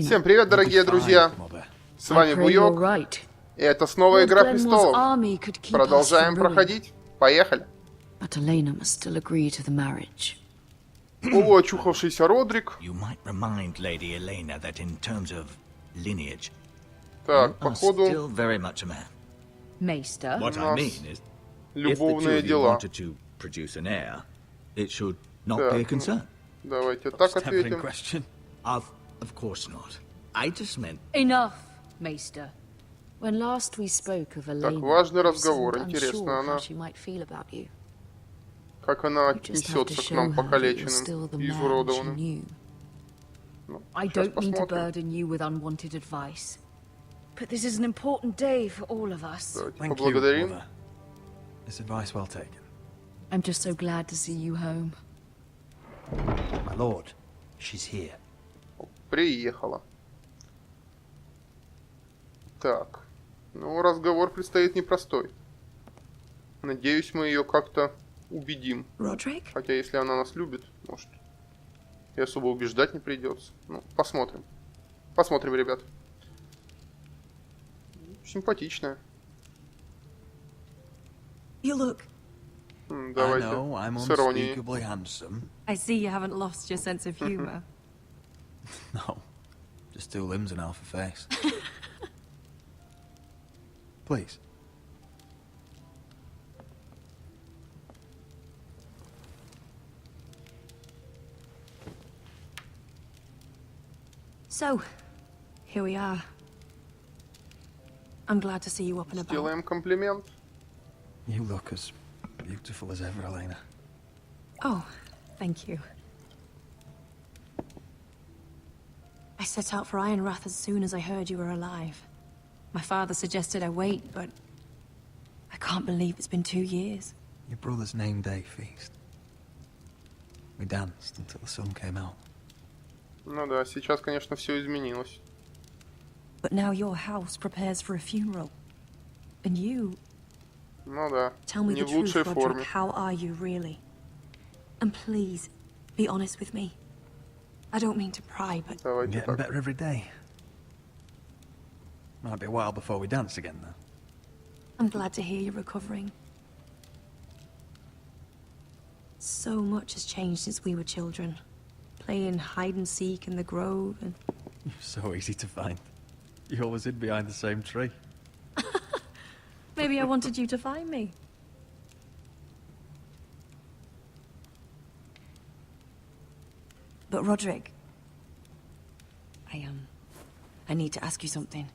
Всем привет, дорогие друзья! С вами Буек, и это снова Игра Престолов. Продолжаем проходить. Поехали! О, очухавшийся Родрик. Так, походу, у нас любовные дела. Так, давайте так ответим. Of course not. I just meant... Enough, Maester. When last we spoke of Elena, Так, важный разговор. Интересно, она... Как она отнесется к нам покалеченным и изуродованным. Ну, I don't mean to burden you with unwanted advice, but this is an important day for all of us. Давайте поблагодарим. This advice well taken. I'm just so glad to see you home. My lord, she's here. Приехала. Так. Ну, разговор предстоит непростой. Надеюсь, мы ее как-то убедим. Родрик? Хотя, если она нас любит, может, и особо убеждать не придется. Ну, посмотрим. Посмотрим, ребят. Симпатичная. You look. Давайте с иронией. I see you haven't lost your sense of humor. No, just two limbs and half a face. Please. So, here we are. I'm glad to see you up and about. Сделаем комплимент. You look as beautiful as ever, Elena. Oh, thank you. I set out for Ironrath as soon as I heard you were alive. My father suggested I wait, but I can't believe it's been 2 years. Your brother's name day feast. We danced until the sun came out. Ну да, сейчас, конечно, все изменилось. But now your house prepares for a funeral. And you... Ну да, Tell me не the в truth, лучшей Roderick. форме. How are you really? And please, be honest with me. I don't mean to pry, but... Давайте Getting так. better every day. Might be a while before we dance again, though. I'm glad to hear you're recovering. So much has changed since we were children. Playing hide and seek in the grove and... You're so easy to find. You always hid behind the same tree. Maybe I wanted you to find me. But Roderick, I need to ask you something.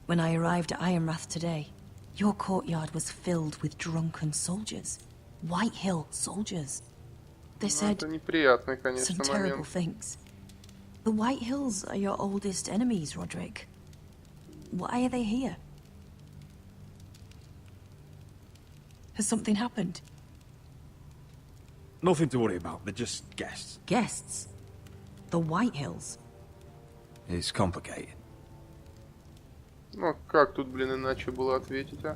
When I arrived at Ironrath today, your courtyard was filled with drunken soldiers. White Hill soldiers. They said Это неприятный, конечно, some terrible момент. things. The White Hills are your oldest enemies, Roderick. Why are they here? Has something happened? Nothing to worry about, they're just guests. Guests? The White Hills? It's complicated. Ну, как тут, блин, иначе было ответить, а?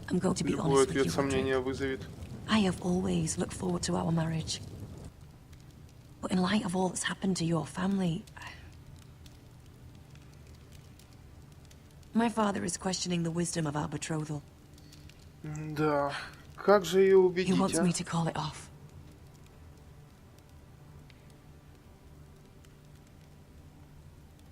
I'm going to be Любой honest with ответ you, сомнения Roderick. вызовет. I have always looked forward to our marriage. But in light of all that's happened to your family... My father is questioning the wisdom of our betrothal. Да, как же ее He убедить, wants а? me to call it off.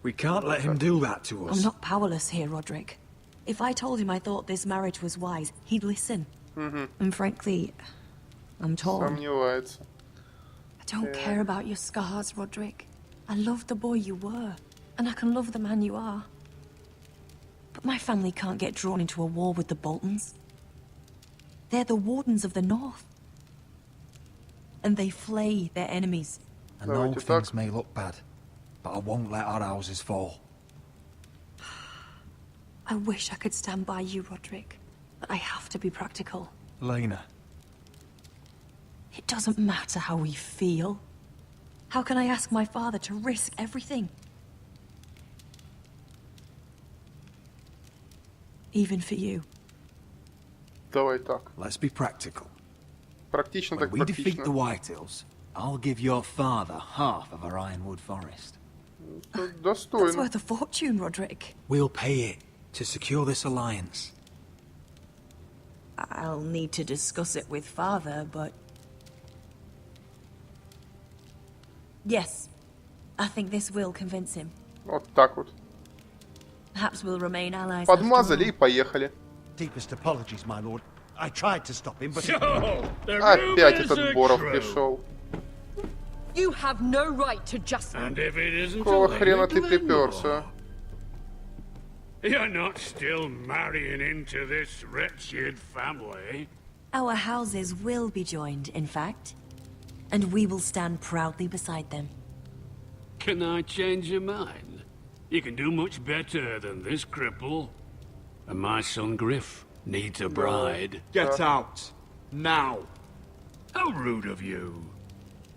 We can't let him do that to us. I'm not powerless here, Roderick. If I told him I thought this marriage was wise, he'd listen. And frankly, I'm torn. Сомневается. I don't care about your scars, Roderick. I love the boy you were, and I can love the man you are. But my family can't get drawn into a war with the Boltons. They're the Wardens of the North. And they flay their enemies. I know things may look bad, but I won't let our houses fall. I wish I could stand by you, Roderick, but I have to be practical. Elena. It doesn't matter how we feel. How can I ask my father to risk everything? Even for you. Давай так. Let's be practical. Практично When так we defeat the практично. Whitehills, I'll give your father half of our Ironwood forest. That's Достойно. worth a fortune, Roderick. We'll pay it to secure this alliance. I'll need to discuss it with Father, but... Yes, I think this will convince him. Вот так вот. Perhaps we'll remain allies. Подмазали и поехали. Deepest apologies, my lord. I tried to stop him, but Опять этот Боров пришел. You have no right to just... And if it isn't Какого a хрена lady, ты then приперся? You're not still marrying into this wretched family. Our houses will be joined, in fact. And we will stand proudly beside them. Can I change your mind? You can do much better than this cripple. And my son Griff needs a bride. Get out. Now. How rude of you.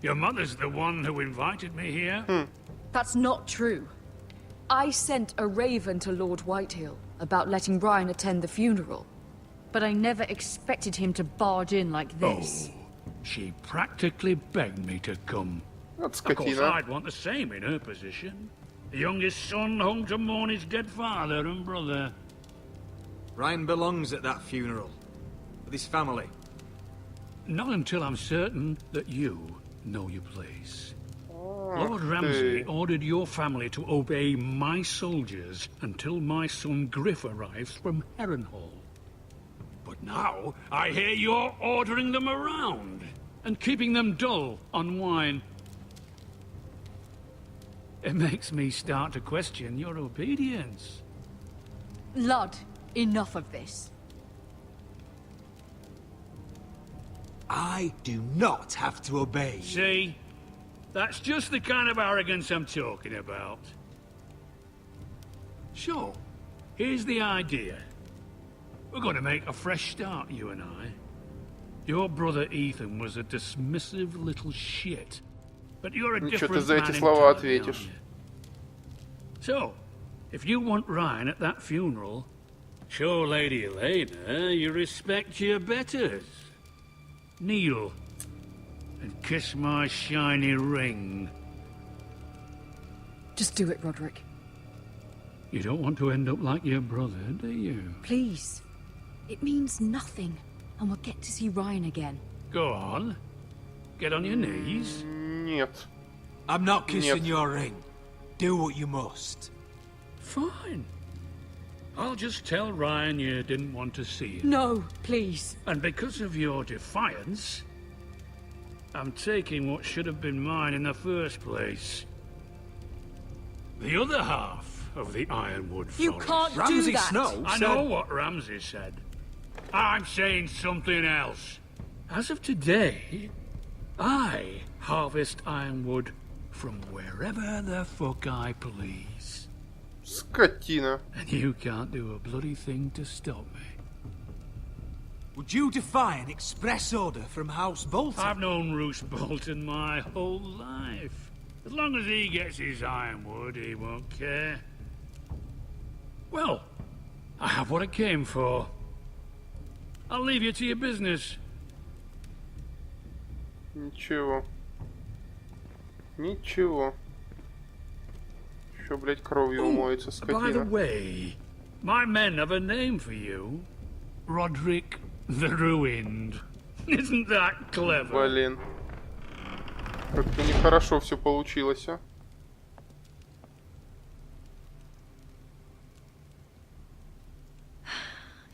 Your mother's the one who invited me here. That's not true. I sent a raven to Lord Whitehill about letting Brian attend the funeral. But I never expected him to barge in like this. Oh, she practically begged me to come. Вот Of course, скотина. I'd want the same in her position. The youngest son home to mourn his dead father and brother. Ryan belongs at that funeral. With his family. Not until I'm certain that you know your place. Lord ты. Ramsay ordered your family to obey my soldiers until my son Griff arrives from Harrenhal. But now, I hear you're ordering them around and keeping them dull on wine. It makes me start to question your obedience. Lud, enough of this. I do not have to obey. See? That's just the kind of arrogance I'm talking about. So, here's the idea. We're going to make a fresh start, you and I. Your brother Ethan was a dismissive little shit. But you're a Ничего, ты different за man эти слова entirely, ответишь. aren't you? So, if you want Ryan at that funeral, show Lady Elena you respect your betters. Kneel and kiss my shiny ring. Just do it, Roderick. You don't want to end up like your brother, do you? Please. It means nothing. And we'll get to see Ryan again. Go on. Get on your knees. Нет. I'm not kissing Нет. your ring. Do what you must. Fine. I'll just tell Ryan you didn't want to see him. No, please. And because of your defiance, I'm taking what should have been mine in the first place. The other half of the Ironwood Forest. You can't do Ramsay that. Snow I said... know what Ramsay said. I'm saying something else. As of today, I harvest ironwood from wherever the fuck I please. Скотина. And you can't do a bloody thing to stop me. Would you defy an express order from House Bolton? I've known Roose Bolton my whole life. As long as he gets his ironwood, he won't care. Well, I have what I came for. I'll leave you to your business. Ничего. Ничего. Еще, блядь, кровью умоется, By the скотина. way, my men have a name for you. Roderick the Ruined. Isn't that clever? Блин. Как-то нехорошо все получилось, а.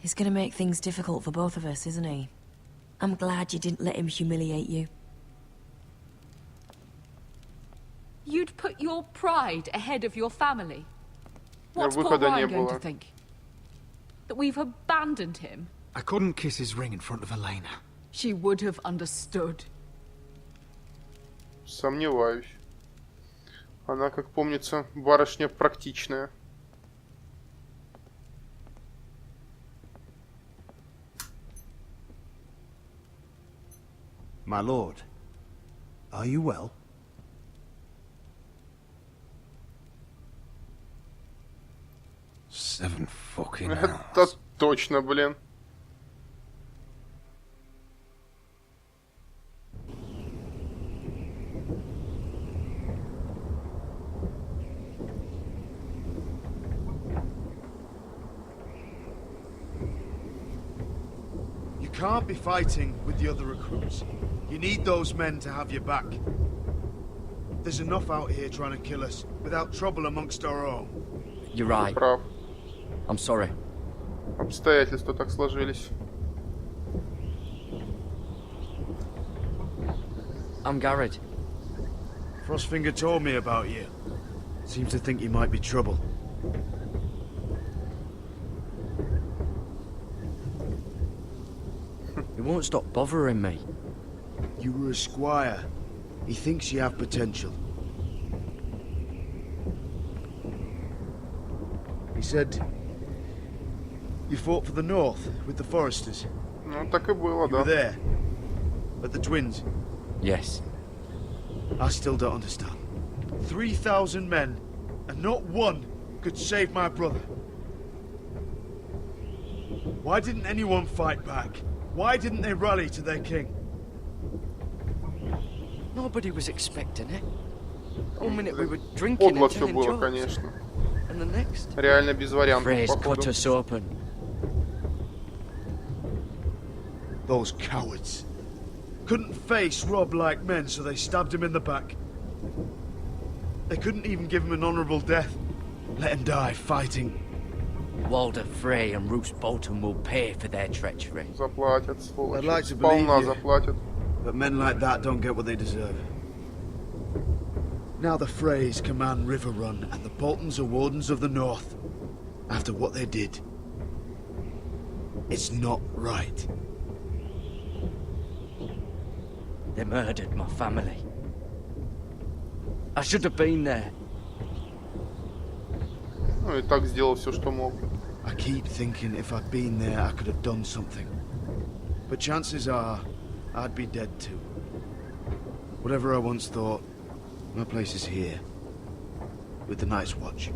He's gonna make things difficult for both of us, isn't he? I'm glad you didn't let him humiliate you. You'd put your pride ahead of your family. What's poor выхода не Ryan going было. to think? That we've abandoned him? I couldn't kiss his ring in front of Elena. She would have understood. Сомневаюсь. Она, как помнится, барышня практичная. my lord, are you well? Seven fucking Это hours. точно, блин. can't be fighting with the other recruits. You need those men to have your back. There's enough out here trying to kill us without trouble amongst our own. You're right. Прав. I'm sorry. Обстоятельства так сложились. I'm Garrett. Frostfinger told me about you. Seems to think you might be trouble. He won't stop bothering me. You were a squire. He thinks you have potential. He said you fought for the North with the Foresters. Ну, так и было, You were да. there. At the Twins. Yes. I still don't understand. 3,000 men, and not one could save my brother. Why didn't anyone fight back? Why didn't they rally to their king? Nobody was expecting it. One minute we were drinking Подло and все telling было, jokes, конечно. and the next, Реально без вариантов, Frey's cut походу. us open. Those cowards. Couldn't face Rob like men, so they stabbed him in the back. They couldn't even give him an honorable death. Let him die fighting. Walder Frey and Roose Bolton will pay for their treachery. Заплатят, сволочи. I'd like to believe Сполна you. заплатят. But men like that don't get what they deserve. Now the Freys command Riverrun, and the Boltons are wardens of the North. After what they did. It's not right. They murdered my family. I should have been there. Ну и так сделал все, что мог. I keep thinking if I'd been there, I could have done something. But chances are, I'd be dead too. Whatever I once thought, my place is here. With the Night's Watch.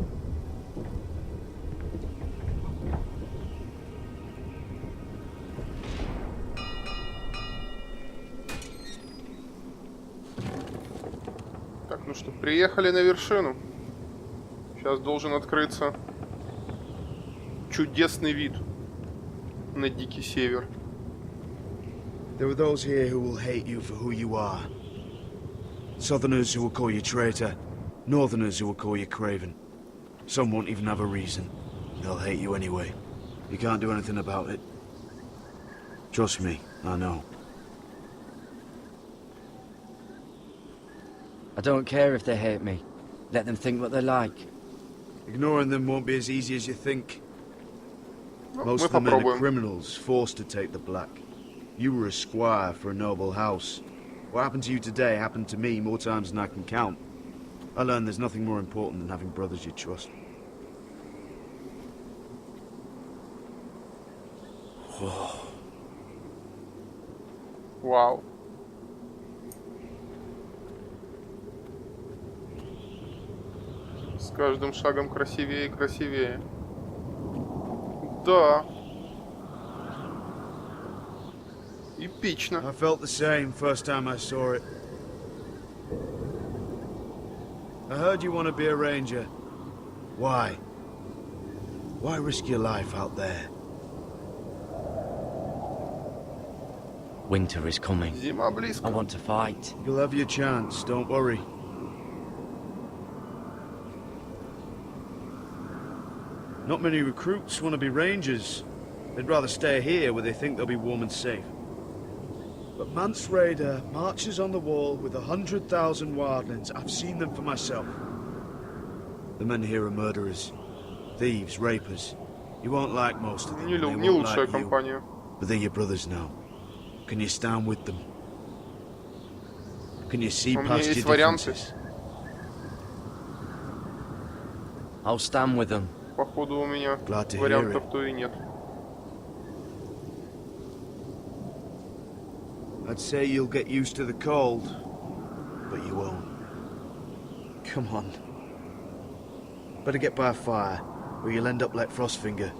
Так, ну что, приехали на вершину. Сейчас должен открыться чудесный вид на дикий север. There are those here who will hate you for who you are. Southerners who will call you traitor. Northerners who will call you craven. Some won't even have a reason. They'll hate you anyway. You can't do anything about it. Trust me, I know. I don't care if they hate me. Let them think what they like. Ignoring them won't be as easy as you think. Ну, Most мы of the men are попробуем. criminals, forced to take the black. You were a squire for a noble house. What happened to you today happened to me more times than I can count. I learned there's nothing more important than having brothers you trust. Вау. С каждым шагом красивее и красивее. Да. Эпично. I felt the same first time I saw it. I heard you want to be a ranger. Why? Why risk your life out there? Winter is coming. Зима I близко. want to fight. You'll have your chance, don't worry. Not many recruits want to be rangers. They'd rather stay here where they think they'll be warm and safe. But Mance Raider marches on the wall with 100,000 wildlings. I've seen them for myself. The men here are murderers, thieves, rapers. You won't like most of them. Не, and they не won't лучшая like you. компания. But they're your brothers now. Can you stand with them? Can you see У меня past есть your варианты. differences? I'll stand with them. Походу у меня Glad to hear вариантов it. то и нет. I'd say you'll get used to the cold, but you won't. Come on. Better get by a fire, or you'll end up like Frostfinger.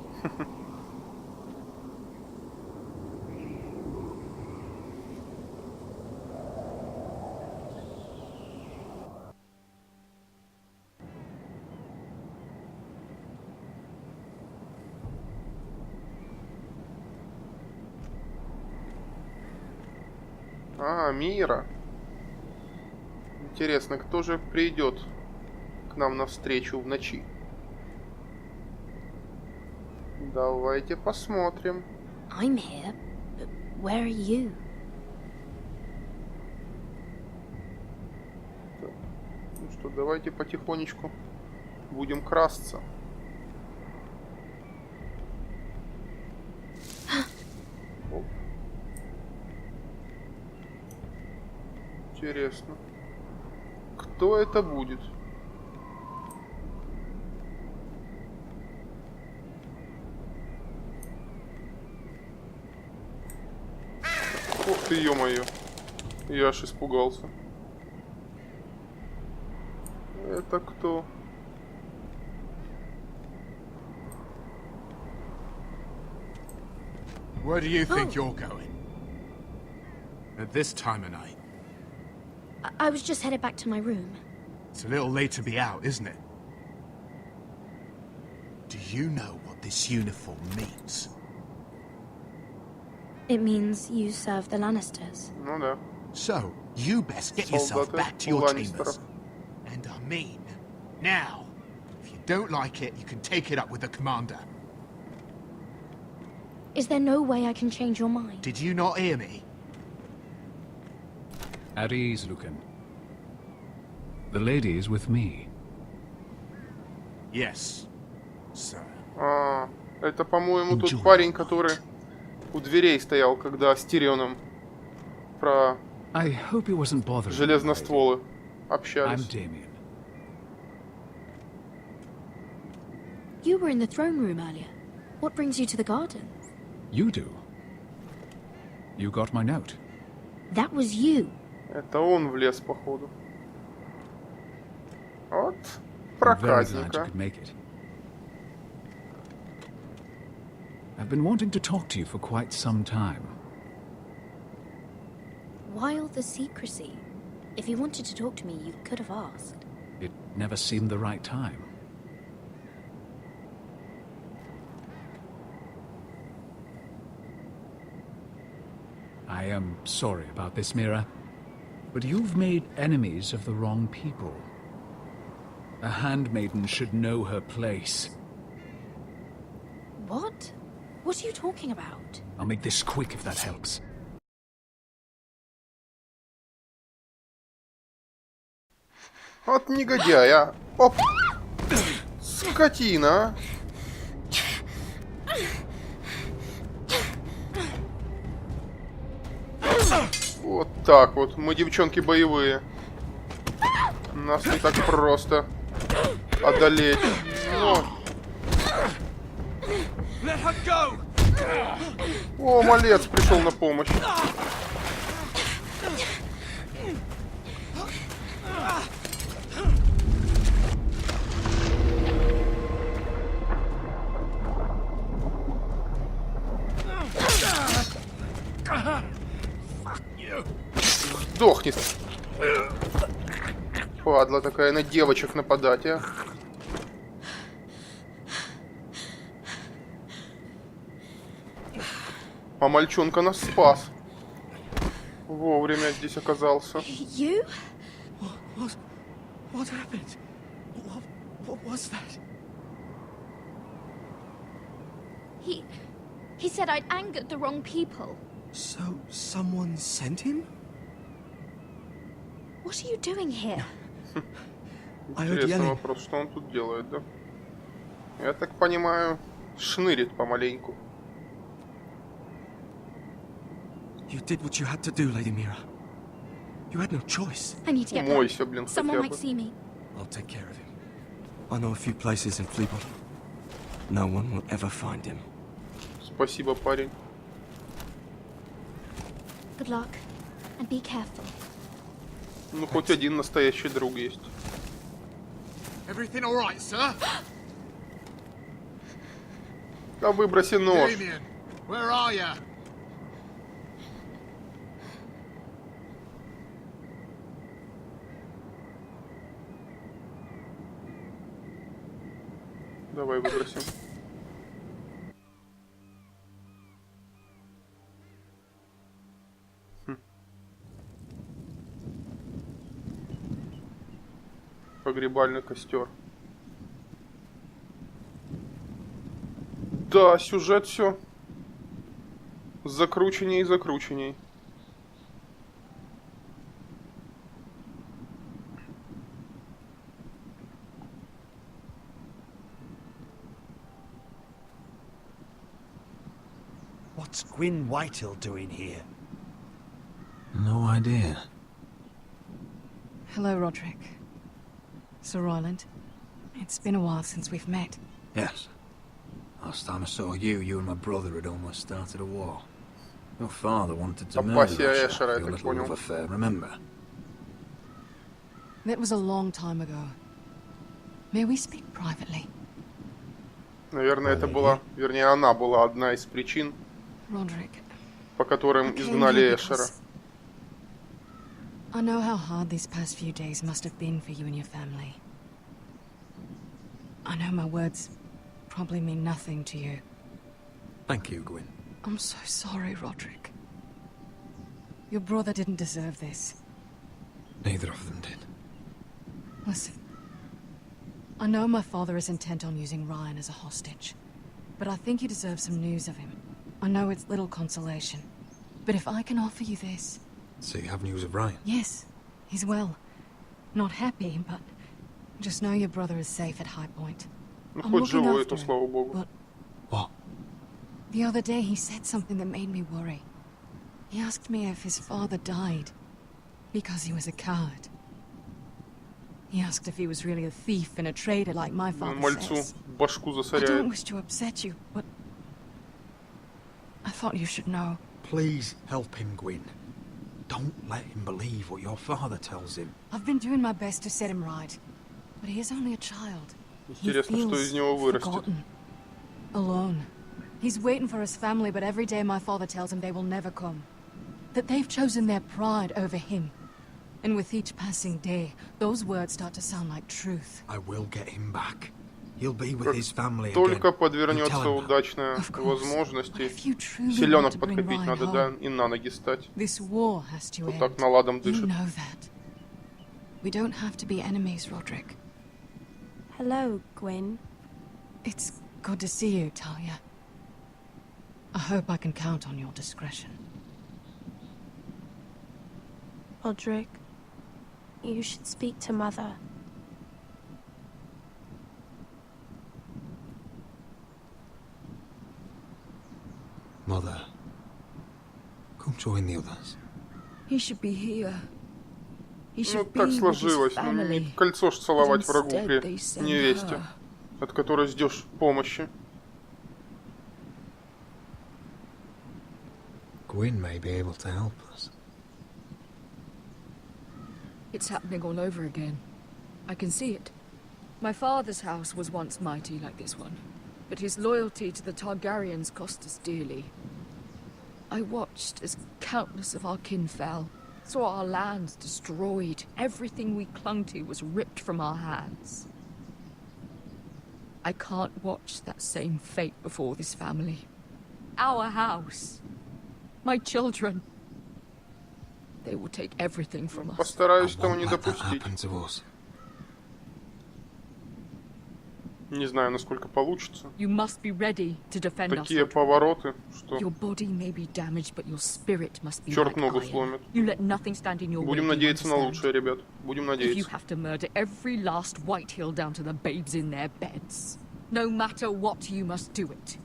А, Мира. Интересно, кто же придет к нам навстречу в ночи? Давайте посмотрим. I'm here, but where are you? Так. Ну что, давайте потихонечку будем красться. Оп. Интересно, кто это будет? Ух ты, ё-моё. Я аж испугался. Это кто? Where do you think you're going? At this time of night? I was just headed back to my room. It's a little late to be out, isn't it? Do you know what this uniform means? It means you serve the Lannisters. Ну да. So, you best get yourself Солдаты back to your Ланнистеров. chambers. And I mean, now. If you don't like it, you can take it up with the commander. Is there no way I can change your mind? Did you not hear me? At ease, Lucan. The lady is with me. Yes, sir. А, это, по-моему, тот парень, который у дверей стоял, когда с Тирионом про I hope he wasn't bothering железностволы I'm общались. Damien. You were in the throne room earlier. What brings you to the gardens? You do. You got my note. That was you. Это он влез, походу. Вот I'm very glad you проказника. could make it. I've been wanting to talk to you for quite some time. Why all the secrecy? If you wanted to talk to me, you could have asked. It never seemed the right time. I am sorry about this, Mira, but you've made enemies of the wrong people. A handmaiden should know her place. What? What are you talking about? I'll make this quick if that helps. Вот негодяй, а. Оп! Скотина. Вот так вот. Мы девчонки боевые. Нас не так просто одолеть. Ну. О, малец пришел на помощь. Сдохни. Падла такая, на девочек нападать, а. А мальчонка нас спас. Вовремя здесь оказался. You? What happened? What was that? He said I'd angered the wrong people. So, someone sent him? What are you doing here? Интересный вопрос, что он тут делает, да? Я так понимаю, шнырит помаленьку. You did what you had to do, Lady Mira. You had no choice. I need to get Умойся, back. блин, Someone хотя might бы. see me. I'll take care of him. I know a few places in Fleabottom. No one will ever find him. Спасибо, парень. Good luck. And be careful. Ну, хоть один настоящий друг есть. Everything all right, sir? Да выброси нож. Damien, where are you? Давай выбросим. Погребальный костер. Да, сюжет все закрученней и закрученней. What's Gwyn Whitehill doing here? No idea. Hello, Roderick. Sir Royland. It's been a while since we've met. Yes. Last time I saw you, you and my brother had almost started a war. Your father wanted to murder us for your little love affair, remember? That was a long time ago. May we speak privately? Наверное, это была, вернее, она была одна из причин, по которым изгнали Эшера. I know how hard these past few days must have been for you and your family. I know my words probably mean nothing to you. Thank you, Gwyn. I'm so sorry, Roderick. Your brother didn't deserve this. Neither of them did. Listen. I know my father is intent on using Ryan as a hostage, but I think you deserve some news of him. I know it's little consolation, but if I can offer you this... So you have news of Ryan? Yes, he's well. Not happy, but just know your brother is safe at High Point. I'm looking after him, but... What? The other day he said something that made me worry. He asked me if his father died because he was a coward. He asked if he was really a thief and a traitor like my father says. I don't wish to upset you, but I thought you should know. Please help him, Gwyn. Don't let him believe what your father tells him. I've been doing my best to set him right, but he is only a child. Интересно, что из него вырастет. Forgotten, alone. He's waiting for his family, but every day my father tells him they will never come. That they've chosen their pride over him. And with each passing day, those words start to sound like truth. I will get him back. He'll be with his family again. Только подвернется удачная возможность, селенок подкопить надо, да, и на ноги стать. Вот так наладом дышит. We don't have to be enemies, Roderick. Hello, Gwyn. It's good to see you, Talia. I hope I can count on your discretion. Roderick, you should speak to Mother. Mother, come join the others. He should be here. Ну, так сложилось. Ну, не кольцо ж целовать врагу при невесте, от которой ждешь помощи. Gwyn may be able to help us. It's happening all over again. I can see it. My father's house was once mighty like this one, but his loyalty to the Targaryens cost us dearly. I watched as countless of our kin fell, saw our lands destroyed, everything we clung to was ripped from our hands. I can't watch that same fate before this family. Our house. My children. They will take everything from us. Постараюсь этого не допустить. Не знаю, насколько получится. You must be ready to defend us. Такие повороты, что Your body may be damaged, but your spirit must be черт like ногу iron. сломит. You let nothing stand in your way. Будем надеяться на лучшее, ребят. Будем If you надеяться. have to murder every last Whitehill down to the babes in their beds, no matter what, you must do it.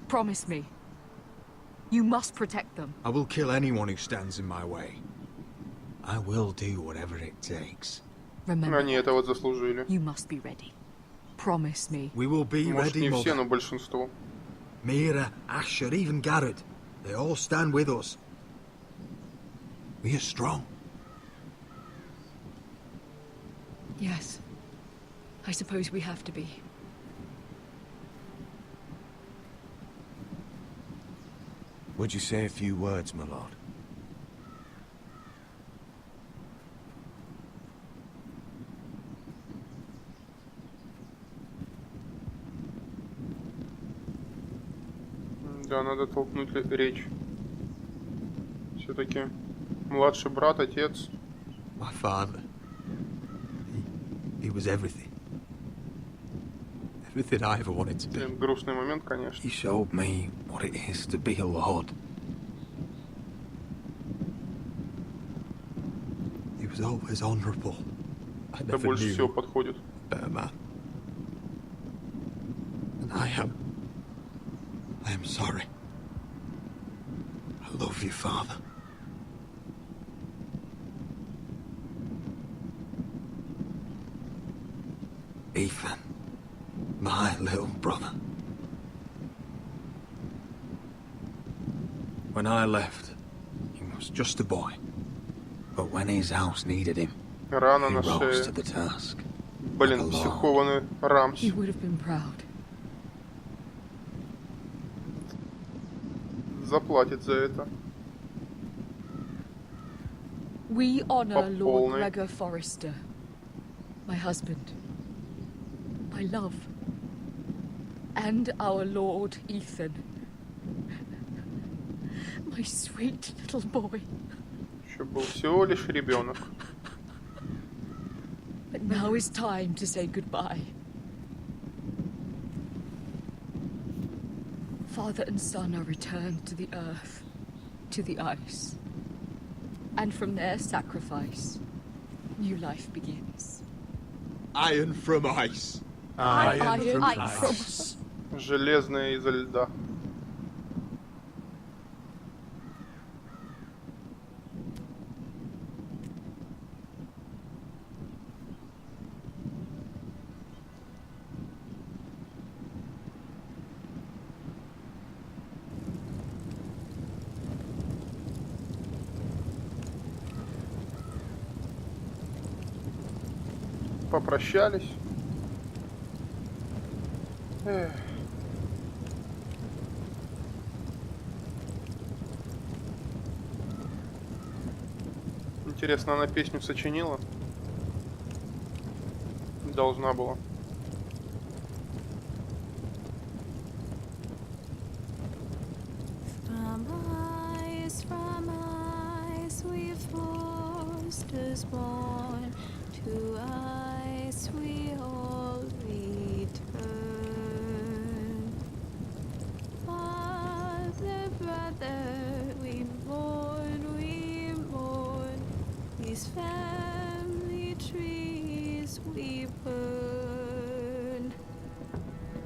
Promise me. You must protect them. I will kill anyone who stands in my way. I will do whatever it takes. Remember, Они этого заслужили. you must be ready. Promise me. We will be Может, ready, не все, Mother. но большинство. Mira, Asher, even Garrett. They all stand with us. We are strong. Yes. I suppose we have to be. Would you say a few words, my lord? Да, надо толкнуть речь. Все-таки младший брат, отец. My father. He was everything. Everything I ever wanted to be. Грустный момент, конечно. He showed me what it is to be a lord. He was always honorable. Это больше всего подходит. Better man. And I am sorry. I love you, Father. Ethan, my little brother. When I left, he was just a boy. But when his house needed him, Рана he на rose шее. to the task. Блин, психованный Рамс. He would have been proud. Заплатит за это. We honor По Lord полной. Gregor Forrester, my husband, my love, and our Lord Ethan, my sweet little boy. Еще был всего лишь ребенок. But now is time to say goodbye. Father and son are returned to the earth, to the ice. And from their sacrifice, new life begins. Iron from ice. Iron from ice. Железное изо льда. Попрощались. Эх. Интересно, она песню сочинила? Должна была. To ice we all return. Father, brother, we mourn. These family trees we burn.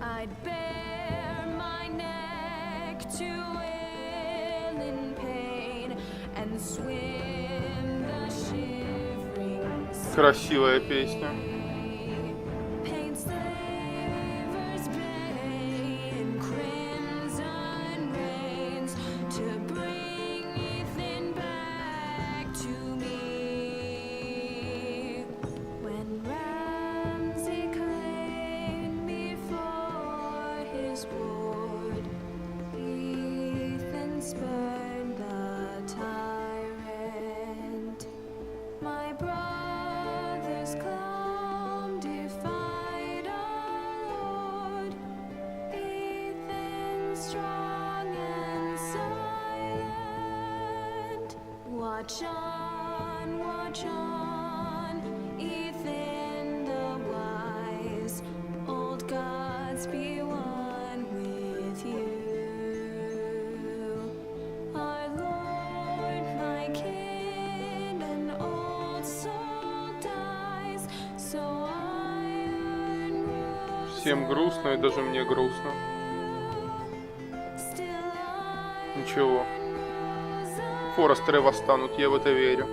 I'd bare my neck to wail in pain and swim the shivering. Красивая песня. Watch on, Ethan the wise, old gods be one with you. Our Lord, my King, an old soul dies, so iron rules. Всем грустно, и даже мне грустно. Ничего. Форестеры восстанут, я в это верю.